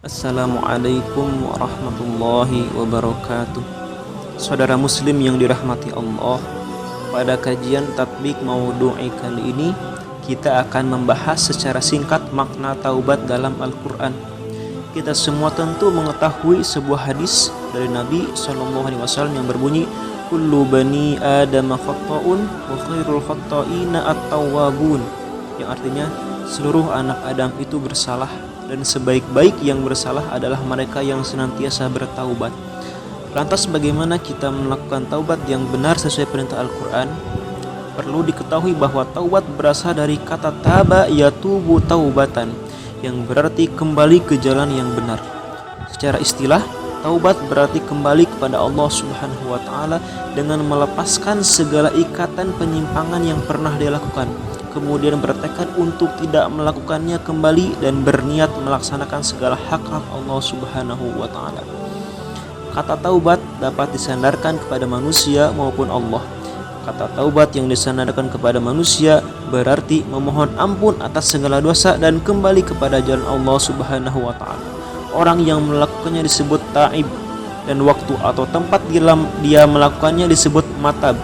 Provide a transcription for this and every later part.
Assalamualaikum warahmatullahi wabarakatuh. Saudara muslim yang dirahmati Allah, pada kajian tatbik maudhu'i kali ini kita akan membahas secara singkat makna taubat dalam Al-Quran. Kita semua tentu mengetahui sebuah hadis dari Nabi SAW yang berbunyi, kullu bani adam khatta'un wa khairul khatta'ina at-tawwabun, yang artinya seluruh anak Adam itu bersalah dan sebaik-baik yang bersalah adalah mereka yang senantiasa bertaubat. Lantas bagaimana kita melakukan taubat yang benar sesuai perintah Al-Quran? Perlu diketahui bahwa taubat berasal dari kata taba yatubu taubatan, yang berarti kembali ke jalan yang benar. Secara istilah, taubat berarti kembali kepada Allah Subhanahu wa Ta'ala dengan melepaskan segala ikatan penyimpangan yang pernah dia lakukan, kemudian bertekad untuk tidak melakukannya kembali dan berniat melaksanakan segala hak-hak Allah Subhanahu wa Ta'ala. Kata taubat dapat disandarkan kepada manusia maupun Allah. Kata taubat yang disandarkan kepada manusia berarti memohon ampun atas segala dosa dan kembali kepada jalan Allah Subhanahu wa Ta'ala. Orang yang melakukannya disebut taib, dan waktu atau tempat dia melakukannya disebut matab.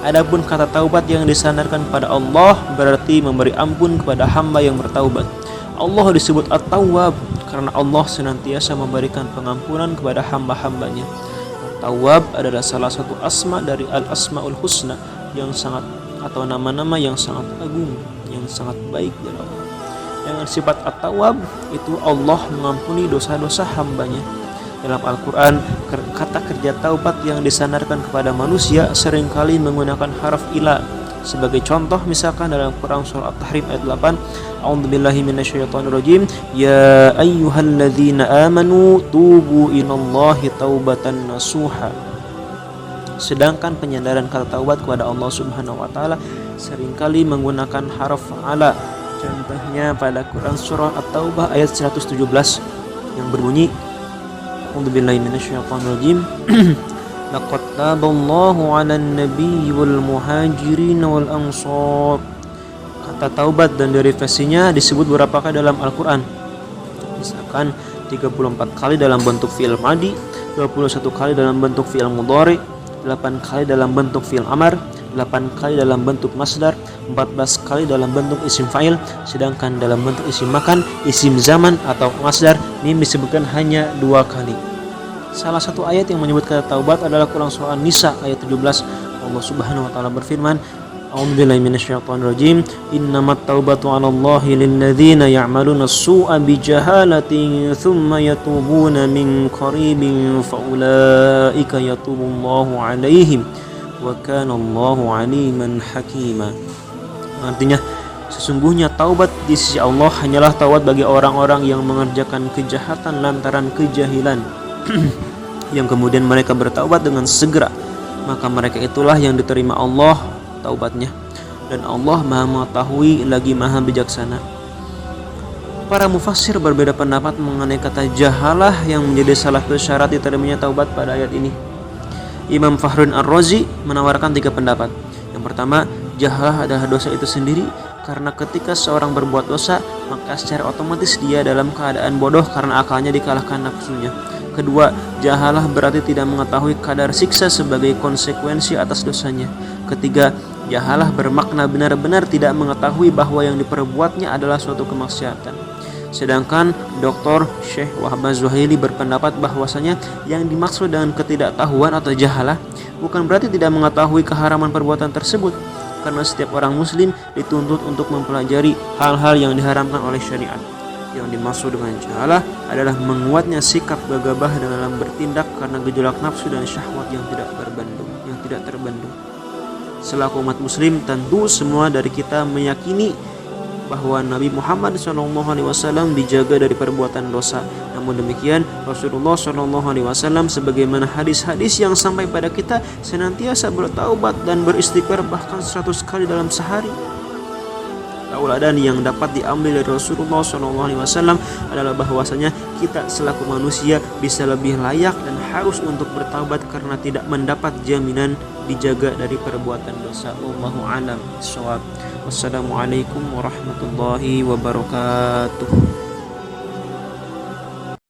Adapun kata taubat yang disandarkan pada Allah berarti memberi ampun kepada hamba yang bertaubat. Allah disebut At-Tawwab karena Allah senantiasa memberikan pengampunan kepada hamba-hambanya. At-Tawwab adalah salah satu asma dari Al-Asmaul Husna yang sangat, atau nama-nama yang sangat agung, yang sangat baik dari Allah. Dengan sifat At-Tawwab itu Allah mengampuni dosa-dosa hambanya. Dalam Al-Quran, kata kerja taubat yang disandarkan kepada manusia seringkali menggunakan harf ila. Sebagai contoh, misalkan dalam Quran surah At-Tahrim ayat 8, A'udzubillahi minasyaitonirrajim, ya ayyuhalladzina amanu tubu ilallahi taubatan nasuha. Sedangkan penyandaran kata taubat kepada Allah Subhanahu wa Ta'ala seringkali menggunakan harf ala. Contohnya pada Quran surah At-Taubah ayat 117 yang berbunyi, A'udzubillahi minasyaitonirrajim. Laqad taballahu 'alan nabiyyi wal muhajirin wal ansar. Kata taubat dan derivasinya disebut berapa kali dalam Al-Qur'an? Misalkan 34 kali dalam bentuk fi'il madhi, 21 kali dalam bentuk fi'il mudhari, 8 kali dalam bentuk fi'il amar, 8 kali dalam bentuk masdar, 14 kali dalam bentuk isim fa'il, sedangkan dalam bentuk isim makan, isim zaman atau masdar ini disebutkan hanya 2 kali. Salah satu ayat yang menyebut kata taubat adalah Quran surah An-Nisa ayat 17. Allah Subhanahu wa Ta'ala berfirman, A'udzubillahi minasyaitonirrajim, innamat taubatu 'alallahi lilladzina ya'maluna as-su'a bijahalatin thumma yatubuna min qaribin faulaika yatubullahu 'alaihim wa kana Allahu 'aliman hakima. Artinya, sesungguhnya taubat di sisi Allah hanyalah taubat bagi orang-orang yang mengerjakan kejahatan lantaran kejahilan yang kemudian mereka bertaubat dengan segera, maka mereka itulah yang diterima Allah taubatnya, dan Allah Maha mengetahui lagi Maha bijaksana. Para mufassir berbeda pendapat mengenai kata jahalah yang menjadi salah satu syarat diterimanya taubat pada ayat ini. Imam Fakhruddin Ar-Razi menawarkan 3 pendapat. Yang pertama, jahalah adalah dosa itu sendiri, karena ketika seorang berbuat dosa, maka secara otomatis dia dalam keadaan bodoh karena akalnya dikalahkan nafsunya. Kedua, jahalah berarti tidak mengetahui kadar siksa sebagai konsekuensi atas dosanya. Ketiga, jahalah bermakna benar-benar tidak mengetahui bahwa yang diperbuatnya adalah suatu kemaksiatan. Sedangkan Dr. Syekh Wahab Zuhaili berpendapat bahwasanya yang dimaksud dengan ketidaktahuan atau jahalah bukan berarti tidak mengetahui keharaman perbuatan tersebut, karena setiap orang muslim dituntut untuk mempelajari hal-hal yang diharamkan oleh syariat. Yang dimaksud dengan jahalah adalah menguatnya sikap gegabah dalam bertindak karena gejolak nafsu dan syahwat yang tidak terbendung. Selaku umat muslim, tentu semua dari kita meyakini bahwa Nabi Muhammad SAW dijaga dari perbuatan dosa. Namun demikian, Rasulullah SAW sebagaimana hadis-hadis yang sampai pada kita senantiasa bertaubat dan beristighfar bahkan 100 kali dalam sehari. Tauladan yang dapat diambil dari Rasulullah SAW adalah bahwasanya kita selaku manusia bisa lebih layak dan harus untuk bertaubat karena tidak mendapat jaminan dijaga dari perbuatan dosa. Wallahu a'lam bishawab. Wassalamualaikum warahmatullahi wabarakatuh.